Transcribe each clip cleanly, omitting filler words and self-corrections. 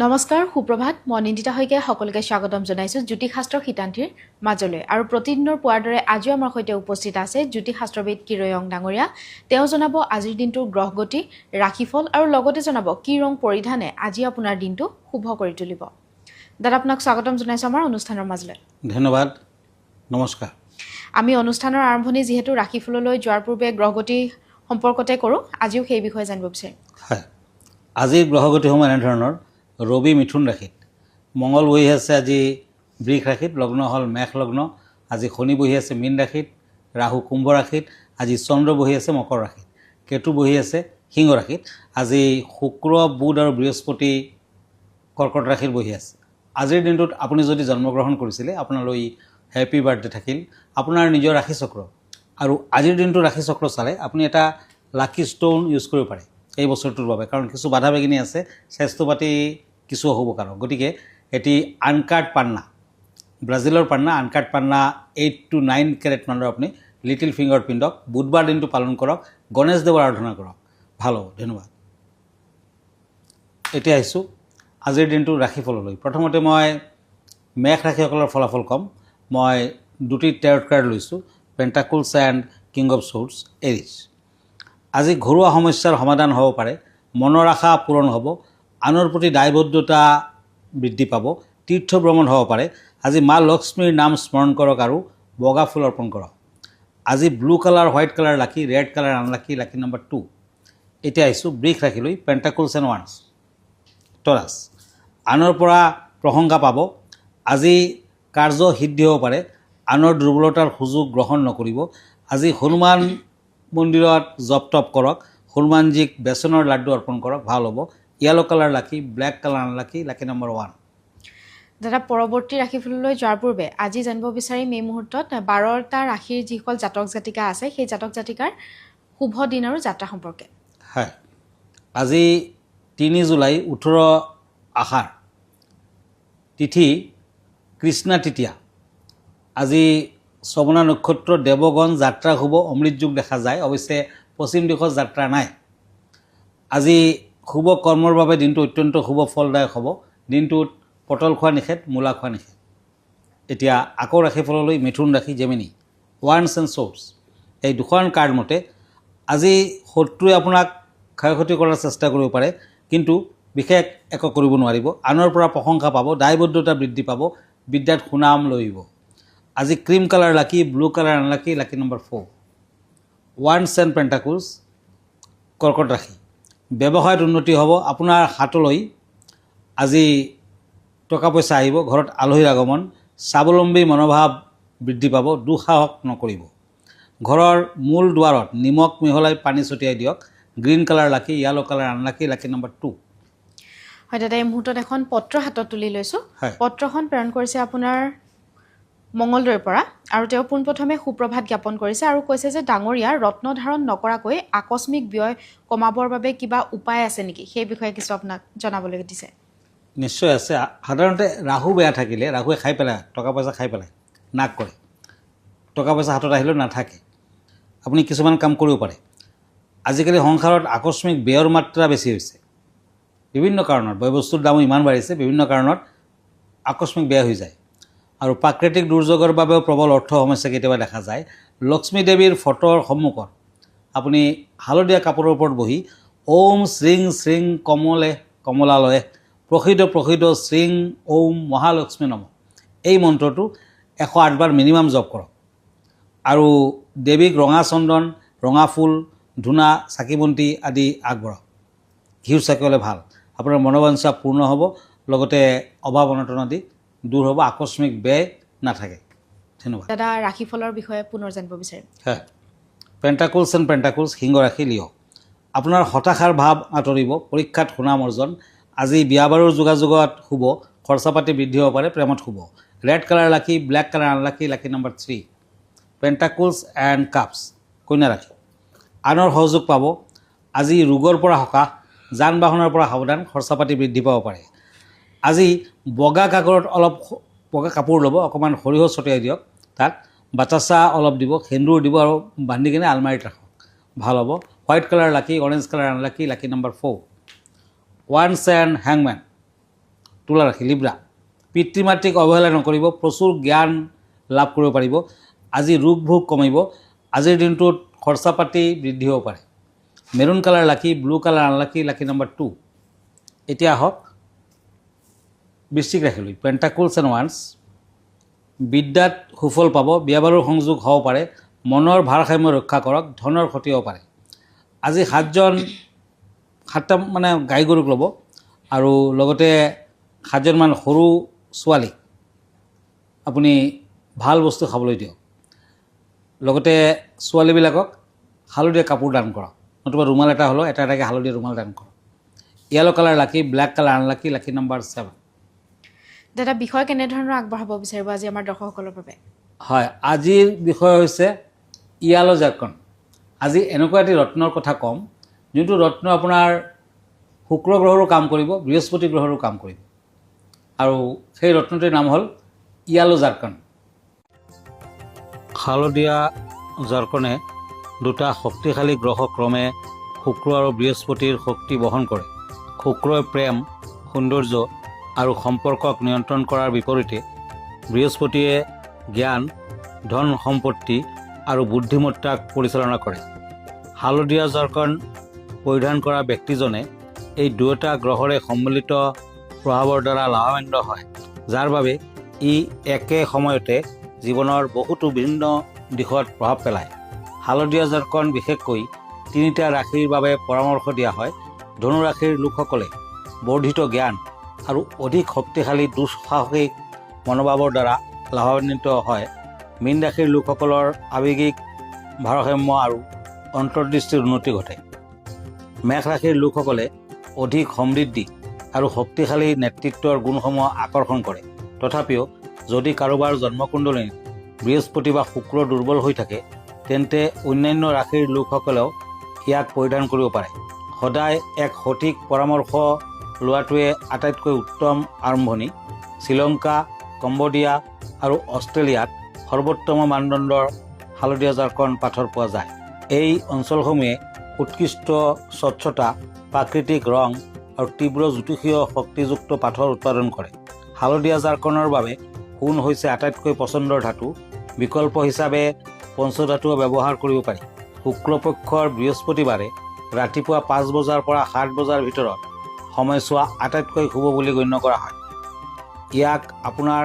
নমস্কাৰ সুপ্ৰভাত মই নিন্দিতা হৈকে সকলোকে স্বাগতম জনাইছো জ্যোতিষশাস্ত্ৰৰ হিতান্তিৰ মাজলৈ আৰু প্ৰতিদিনৰ পুৱাৰ দৰে আজিও আমাৰ সৈতে উপস্থিত আছে জ্যোতিষশাস্ত্ৰবিদ কিৰয়ং ডাঙৰীয়া তেওঁ জনাব আজিৰ দিনটোৰ গ্ৰহগতি ৰাশিফল আৰু লগতে জনাব কি ৰং পৰিধানে আজি আপোনাৰ দিনটো শুভ কৰি তুলিব দাদা আপোনাক স্বাগতম জনাইছো আমাৰ অনুষ্ঠানৰ মাজলৈ ধন্যবাদ নমস্কাৰ আমি অনুষ্ঠানৰ আৰম্ভণি যেহেতু ৰাশিফললৈ যোৱাৰ পূৰ্বে গ্ৰহগতি সম্পৰ্কতে কৰোঁ আজিও সেই বিষয়ে জানিব বিচাৰিম হয় আজিৰ গ্ৰহগতিসমূহ এনেধৰণৰ ৰবি মিথুন ৰাশিত মঙ্গল বহি আছে আজি বৃষ ৰাশিত লগ্ন হ'ল মেষ লগ্ন আজি শনি বহি আছে মীন ৰাশিত ৰাহু কুম্ভ ৰাশিত আজি চন্দ্ৰ বহি আছে মকৰ ৰাশিত কেতু বহি আছে সিংহ ৰাশিত আজি শুক্ৰ বুধ আৰু বৃহস্পতি কৰ্কট ৰাশিত বহি আছে আজিৰ দিনটোত আপুনি যদি জন্মগ্ৰহণ কৰিছিলে আপোনালৈ হেপী বাৰ্থডে থাকিল আপোনাৰ নিজৰ ৰাশি চক্ৰ আৰু আজিৰ দিনটো ৰাশি চক্ৰ চালে আপুনি এটা লাকি ষ্টোন ইউজ কৰিব পাৰে এই বছৰটোৰ বাবে কাৰণ কিছু বাধা বেগিনি আছে স্বাস্থ্য পাতি কিছু হ'ব কাৰণ গতিকে এটি আনকাট পান্না ব্ৰাজিলৰ পান্না আনকাট পান্না 8 to 9 কেৰেট মানৰ আপুনি লিটিল ফিংগাৰ পিন্ধক বুধবাৰ দিনটো পালন কৰক গণেশ দেৱৰ আৰাধনা কৰক ভাল হ'ব ধন্যবাদ এতিয়া আহিছোঁ আজিৰ দিনটো ৰাশিফললৈ প্ৰথমতে মই মেষ ৰাশিসকলৰ ফলাফল ক'ম মই দুটি টেৰট কাৰ্ড লৈছোঁ পেণ্টাকুলছ এণ্ড কিং অফ শ্বৰ্ডছ এৰিছ আজি ঘৰুৱা সমস্যাৰ সমাধান হ'ব পাৰে মনৰ আশা পূৰণ হ'ব আনৰ প্ৰতি দায়বদ্ধতা বৃদ্ধি পাব তীৰ্থ ভ্ৰমণ হ'ব পাৰে আজি মা লক্ষ্মীৰ নাম স্মৰণ কৰক আৰু বগা ফুল অৰ্পণ কৰক আজি ব্লু কালাৰ হোৱাইট কালাৰ লাকি red colour unlucky lucky number 2 এতিয়া আহিছোঁ বৃষ ৰাশিলৈ পেণ্টাকুলছ এণ্ড ওৱান্স টৰাছ আনৰ পৰা প্ৰশংসা পাব আজি কাৰ্য সিদ্ধি হ'ব পাৰে আনৰ দুৰ্বলতাৰ সুযোগ গ্ৰহণ নকৰিব আজি হনুমান মন্দিৰত জপ তপ কৰক হনুমানজীক বেচনৰ লাড্ডু অৰ্পণ কৰক ভাল হ'ব yellow colour lucky black colour unlucky lucky number 1 দাদা পৰৱৰ্তী ৰাশিফললৈ যোৱাৰ পূৰ্বে আজি জানিব বিচাৰিম এই মুহূৰ্তত 12টা ৰাশিৰ যিসকল জাতক জাতিকা আছে সেই জাতক জাতিকাৰ শুভ দিন আৰু যাত্ৰা সম্পৰ্কে হয় আজি 3 জুলাই 18 আহাৰ তিথি কৃষ্ণা তৃতীয়া আজি শ্ৰৱণা নক্ষত্ৰ দেৱগণ যাত্ৰা শুভ অমৃত যুগ দেখা যায় অৱশ্যে পশ্চিম দিশত যাত্ৰা নাই আজি শুভ কৰ্মৰ বাবে দিনটো অত্যন্ত শুভ ফলদায়ক হ'ব দিনটোত পটল খোৱা নিষেধ মূলা খোৱা নিষেধ এতিয়া আকৌ ৰাশিফললৈ মিথুন ৰাশি জেমিনি ওৱান্স এণ্ড শ্বৰ্ডছ এই দুখন কাৰ্ড মতে আজি শত্ৰুৱে আপোনাক ক্ষয় ক্ষতি কৰাৰ চেষ্টা কৰিব পাৰে কিন্তু বিশেষ একো কৰিব নোৱাৰিব আনৰ পৰা প্ৰশংসা পাব দায়বদ্ধতা বৃদ্ধি পাব বিদ্যাত সুনাম লৰিব আজি cream colour lucky blue colour unlucky lucky number 4 once and pentacles কৰ্কট ৰাশি ব্যৱসায়ত উন্নতি হ'ব আপোনাৰ হাতলৈ আজি টকা পইচা আহিব ঘৰত আলহীৰ আগমন স্বাৱলম্বী মনোভাৱ বৃদ্ধি পাব দুঃসাহস নকৰিব ঘৰৰ মূল দুৱাৰত নিমখ মিহলাই পানী ছটিয়াই দিয়ক গ্ৰীণ কালাৰ লাকি yellow colour unlucky lucky number 2 হয় দাদা এই মুহূৰ্তত এখন পত্ৰ হাতত তুলি লৈছোঁ পত্ৰখন প্ৰেৰণ কৰিছে আপোনাৰ মঙ্গলদৈৰ পৰা আৰু তেওঁ পোনপ্ৰথমে সুপ্ৰভাত জ্ঞাপন কৰিছে আৰু কৈছে যে ডাঙৰীয়া ৰত্ন ধাৰণ নকৰাকৈ আকস্মিক ব্যয় কমাবৰ বাবে কিবা উপায় আছে নেকি সেই বিষয়ে কিছু আপোনাক জনাবলৈ দিছে নিশ্চয় আছে সাধাৰণতে ৰাহু বেয়া থাকিলে ৰাহুৱে খাই পেলাই টকা পইচা খাই পেলাই নাক কৰে টকা পইচা হাতত আহিলেও নাথাকে আপুনি কিছুমান কাম কৰিব পাৰে আজিকালি সংসাৰত আকস্মিক ব্যয়ৰ মাত্ৰা বেছি হৈছে বিভিন্ন কাৰণত বয় বস্তুৰ দামো ইমান বাঢ়িছে বিভিন্ন কাৰণত আকস্মিক ব্যয় হৈ যায় আৰু প্ৰাকৃতিক দুৰ্যোগৰ বাবেও প্ৰবল অৰ্থ সমস্যা কেতিয়াবা দেখা যায় লক্ষ্মী দেৱীৰ ফটোৰ সন্মুখত আপুনি হালধীয়া কাপোৰৰ ওপৰত বহি ওম শ্ৰীং শ্ৰীং কমলালয়ে প্ৰসিদ্ধ শ্ৰীং ওম মহালক্ষ্মী নম এই মন্ত্ৰটো 108 বাৰ মিনিমাম জপ কৰক আৰু দেৱীক ৰঙা চন্দন ৰঙা ফুল ধূনা চাকি বন্তি আদি আগবঢ়াওক ঘিউ চাকি হ'লে ভাল আপোনাৰ মনোবাঞ্ছা পূৰ্ণ হ'ব লগতে অভাৱ অনটন আদি দূৰ হ'ব আকস্মিক ব্যয় নাথাকে ধন্যবাদ দাদা ৰাশিফলৰ বিষয়ে পুনৰ জানিব বিচাৰিম হয় পেণ্টাকুলছ এণ্ড পেণ্টাকুলছ সিংহ ৰাশি লিঅ' আপোনাৰ হতাশাৰ ভাৱ আঁতৰিব পৰীক্ষাত সুনাম অৰ্জন আজি বিয়া বাৰুৰ যোগাযোগত শুভ খৰচা পাতি বৃদ্ধি হ'ব পাৰে প্ৰেমত শুভ red colour lucky black colour unlucky lucky number 3 pentacles and cups কন্যা ৰাশি আনৰ সহযোগ পাব আজি ৰোগৰ পৰা সকাহ যান বাহনৰ পৰা সাৱধান খৰচা পাতি বৃদ্ধি পাব পাৰে আজি বগা কাগজত অলপ বগা কাপোৰ ল'ব অকণমান সৰিয়হ ছটিয়াই দিয়ক তাত বাতাচা অলপ দিব সেন্দুৰ দিব আৰু বান্ধি কিনে আলমাৰীত ৰাখক ভাল হ'ব white colour lucky orange colour unlucky lucky number 4 once and হেংমেন তুলা ৰাশি লিব্ৰা, পিতৃ মাতৃক অৱহেলা নকৰিব, প্ৰচুৰ জ্ঞান লাভ কৰিব পাৰিব। আজি ৰোগ ভোগ কমিব। আজিৰ দিনটোত খৰচা পাতি বৃদ্ধি হ'ব পাৰে। Maroon colour lucky, blue colour unlucky, lucky number 2। এতিয়া আহক বৃশ্চিক ৰাশিলৈ। পেণ্টাকুলছ এণ্ড ওৱান্স, বিদ্যাত সুফল পাব, বিয়া বাৰুৰ সংযোগ হ'ব পাৰে, মনৰ ভাৰসাম্য ৰক্ষা কৰক, ধনৰ ক্ষতি হ'ব পাৰে। আজি সাতটা মানে গাই গৰুক ল'ব আৰু লগতে 7জনমান সৰু ছোৱালীক আপুনি ভাল বস্তু খাবলৈ দিয়ক। লগতে ছোৱালীবিলাকক হালধীয়া কাপোৰ দান কৰক, নতুবা ৰুমাল এটা হ'লেও এটা এটাকৈ হালধীয়া ৰুমাল দান কৰক। Yellow' colour lucky, black colour unlucky, lucky number 7। দাদা বিষয় কেনেধৰণৰ আগবঢ়াব বিচাৰিব আজি আমাৰ দৰ্শকসকলৰ বাবে? হয়, আজিৰ বিষয় হৈছে য়ালো জাৰ্কন। আজি এনেকুৱা এটি ৰত্নৰ কথা ক'ম যোনটো ৰত্ন আপোনাৰ শুক্ৰ গ্ৰহৰো কাম কৰিব, বৃহস্পতি গ্ৰহৰো কাম কৰিব, আৰু সেই ৰত্নটিৰ নাম হ'ল য়ালো জাৰ্কন। হালধীয়া জাৰ্কনে দুটা শক্তিশালী গ্ৰহ ক্ৰমে শুক্ৰ আৰু বৃহস্পতিৰ শক্তি বহন কৰে। শুক্ৰই প্ৰেম, সৌন্দৰ্য আৰু সম্পৰ্কক নিয়ন্ত্ৰণ কৰাৰ বিপৰীতে বৃহস্পতিয়ে জ্ঞান, ধন সম্পত্তি আৰু বুদ্ধিমত্তাক পৰিচালনা কৰে। হালধীয়া জাৰ্কন পৰিধান কৰা ব্যক্তিজনে এই দুয়োটা গ্ৰহৰে সন্মিলিত প্ৰভাৱৰ দ্বাৰা লাভান্বিত হয়, যাৰ বাবে ই একে সময়তে জীৱনৰ বহুতো ভিন্ন দিশত প্ৰভাৱ পেলায়। হালধীয়া জাৰ্কন বিশেষকৈ 3টা ৰাশিৰ বাবে পৰামৰ্শ দিয়া হয়। ধনু ৰাশিৰ লোকসকলে বৰ্ধিত জ্ঞান আৰু অধিক শক্তিশালী দুঃসাহসিক মনোভাৱৰ দ্বাৰা লাভান্বিত হয়। মীন ৰাশিৰ লোকসকলৰ আৱেগিক ভাৰসাম্য আৰু অন্তৰ্দৃষ্টিৰ উন্নতি ঘটে। মেষ ৰাশিৰ লোকসকলে অধিক সমৃদ্ধি আৰু শক্তিশালী নেতৃত্বৰ গুণসমূহ আকৰ্ষণ কৰে। তথাপিও যদি কাৰোবাৰ জন্মকুণ্ডলীত বৃহস্পতি বা শুক্ৰ দুৰ্বল হৈ থাকে তেন্তে অন্যান্য ৰাশিৰ লোকসকলেও ইয়াক পৰিধান কৰিব পাৰে। সদায় এক সঠিক পৰামৰ্শ লোৱাটোৱে আটাইতকৈ উত্তম আৰম্ভণি। শ্ৰীলংকা, কম্বোডিয়া আৰু অষ্ট্ৰেলিয়াত সৰ্বোত্তম মানদণ্ডৰ হালধীয়া জাৰ্কন পাথৰ পোৱা যায়। এই অঞ্চলসমূহে উৎকৃষ্ট স্বচ্ছতা, প্ৰাকৃতিক ৰং আৰু তীব্ৰ জ্যোতিষীয় শক্তিযুক্ত পাথৰ উৎপাদন কৰে। হালধীয়া জাৰ্কনৰ বাবে সোণ হৈছে আটাইতকৈ পচন্দৰ ধাতু। বিকল্প হিচাপে পঞ্চধাতুও ব্যৱহাৰ কৰিব পাৰি। শুক্লপক্ষৰ বৃহস্পতিবাৰে ৰাতিপুৱা 5 বজাৰ পৰা 7 বজাৰ ভিতৰত সময়ছোৱা আটাইতকৈ শুভ বুলি গণ্য কৰা হয়। ইয়াক আপোনাৰ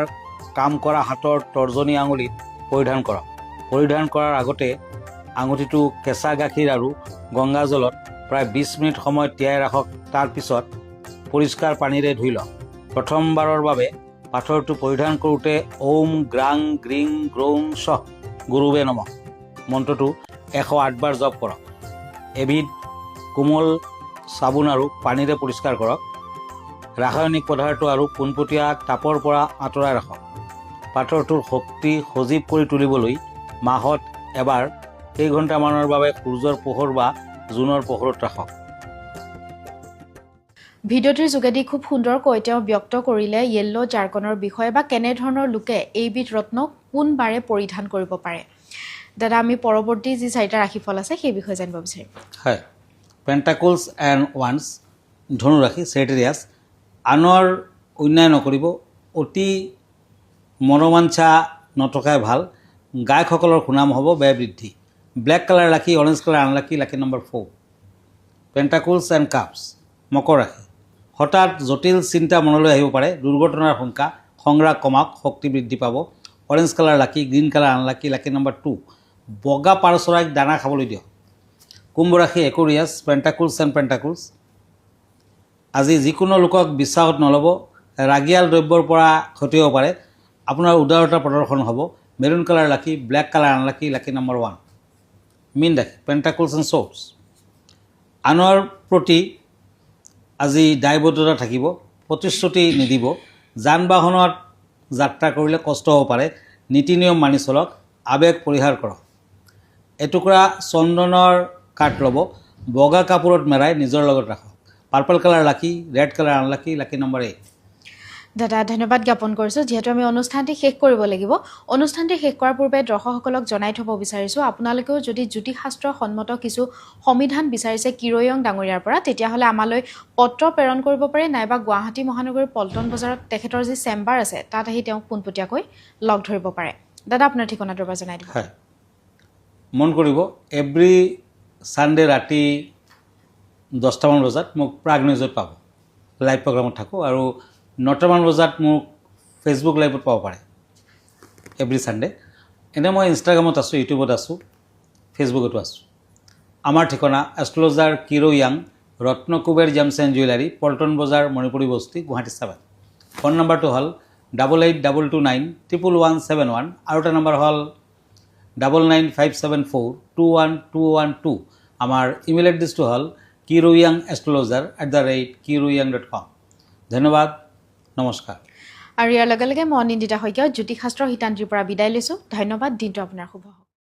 কাম কৰা হাতৰ তৰ্জনী আঙুলিত পৰিধান কৰক। পৰিধান কৰাৰ আগতে আঙুঠিটো কেঁচা গাখীৰ আৰু গংগাজলত প্ৰায় 20 মিনিট সময় তিয়াই ৰাখক। তাৰ পিছত পৰিষ্কাৰ পানীৰে ধুই লওক। প্ৰথমবাৰৰ বাবে পাথৰটো পৰিধান কৰোঁতে ওম গ্ৰাং গ্ৰিং গ্ৰৌং শ্বহ গুৰুবে নমঃ মন্ত্ৰটো 108 বাৰ জপ কৰক। এবিধ কোমল চাবোন আৰু পানীৰে পৰিষ্কাৰ কৰক। ৰাসায়নিক পদাৰ্থ আৰু পোনপটীয়া তাপৰ পৰা আঁতৰাই ৰাখক। পাথৰটোৰ শক্তি সজীৱ কৰি তুলিবলৈ মাহত এবাৰ কেইঘণ্টামানৰ বাবে সূৰ্যৰ পোহৰ বা জোনৰ পোহৰত ৰাখক। ভিডিঅ'টিৰ যোগেদি খুব সুন্দৰকৈ তেওঁ ব্যক্ত কৰিলে য়েল্ল' জাৰ্কনৰ বিষয়ে বা কেনেধৰণৰ লোকে এইবিধ ৰত্ন কোনবাৰে পৰিধান কৰিব পাৰে। দাদা আমি পৰৱৰ্তী যি 4টা ৰাশিফল আছে সেই বিষয়ে জানিব বিচাৰিম। হয়, পেণ্টাকুলছ এণ্ড ওৱান্স, ধনু ৰাশি, চেৰিটেৰিয়াছ। আনৰ অন্যায় নকৰিব, অতি মনোবাঞ্ছা নথকাই ভাল। গায়কসকলৰ সুনাম হ'ব, ব্যয় বৃদ্ধি। Black colour lucky, orange colour unlucky, lucky number 4। Pentacles and cups, মকৰ ৰাশি। হঠাৎ জটিল চিন্তা মনলৈ আহিব পাৰে। দুৰ্ঘটনাৰ শংকা, সংগ্ৰাম কমাওক, শক্তি বৃদ্ধি পাব। অৰেঞ্জ কালাৰ লাকি, green colour unlucky, lucky number 2। বগা পাৰ চৰাইক দানা খাবলৈ দিয়ক। কুম্ভ ৰাশি, একুৰিয়াছ, পেণ্টাকুলছ এণ্ড পেণ্টাকুলছ। আজি যিকোনো লোকক বিশ্বাসত নল'ব। ৰাগিয়াল দ্ৰব্যৰ পৰা ক্ষতি হ'ব পাৰে। আপোনাৰ উদাৰতা প্ৰদৰ্শন হ'ব। Maroon colour lucky, black colour unlucky, lucky number 1। মীন ৰাশি, পেণ্টাকুলছ এণ্ড শ্বৰ্টছ। আনৰ প্ৰতি আজি দায়বদ্ধতা থাকিব, প্ৰতিশ্ৰুতি নিদিব। যান বাহনত যাত্ৰা কৰিলে কষ্ট হ'ব পাৰে। নীতি নিয়ম মানি চলক, আৱেগ পৰিহাৰ কৰক। এটুকুৰা চন্দনৰ কাঠ ল'ব, বগা কাপোৰত মেৰাই নিজৰ লগত ৰাখক। পাৰ্পল কালাৰ লাকি, red colour unlucky, lucky number 8। দাদা ধন্যবাদ জ্ঞাপন কৰিছোঁ যিহেতু আমি অনুষ্ঠানটি শেষ কৰিব লাগিব অনুষ্ঠানটি শেষ কৰাৰ পূৰ্বে দৰ্শকসকলক জনাই থ'ব বিচাৰিছোঁ আপোনালোকেও যদি জ্যোতিষশাস্ত্ৰ সন্মত কিছু সমিধান বিচাৰিছে কিৰয়ং ডাঙৰীয়াৰ পৰা তেতিয়াহ'লে আমালৈ পত্ৰ প্ৰেৰণ কৰিব পাৰে নাইবা গুৱাহাটী মহানগৰীৰ পল্টন বজাৰত তেখেতৰ যি চেম্বাৰ আছে তাত আহি তেওঁক পোনপটীয়াকৈ লগ ধৰিব পাৰে দাদা আপোনাৰ ঠিকনাটোৰ পৰা জনাই দিব হয় মন কৰিব এভৰি ছানডে ৰাতি 10টামান বজাত মোক প্ৰাগ নিউজত পাব লাইভ প্ৰগ্ৰামত থাকোঁ আৰু 9টামান বজাত মোক ফেচবুক লাইভত পাব পাৰে এভৰি ছানডে এনে মই ইনষ্টাগ্ৰামত আছোঁ ইউটিউবত আছোঁ ফেচবুকতো আছোঁ আমাৰ ঠিকনা astrologer Kiryang Ratnakuber gems and jewellery Paltan Bazar Manipuri বস্তি গুৱাহাটী 7 ফোন নম্বৰটো হ'ল 8822911171 আৰু এটা নম্বৰ হ'ল 9957421212 আমাৰ ইমেইল এড্ৰেছটো হ'ল kiroyangastrologer@kiroyang.com ধন্যবাদ নমস্কাৰ আৰু ইয়াৰ লগে লগে মই অনিন্দিতা শইকীয়া জ্যোতিষশাস্ত্ৰ হিতান্তিৰ পৰা বিদায় লৈছোঁ ধন্যবাদ দিনটো আপোনাৰ শুভ হওক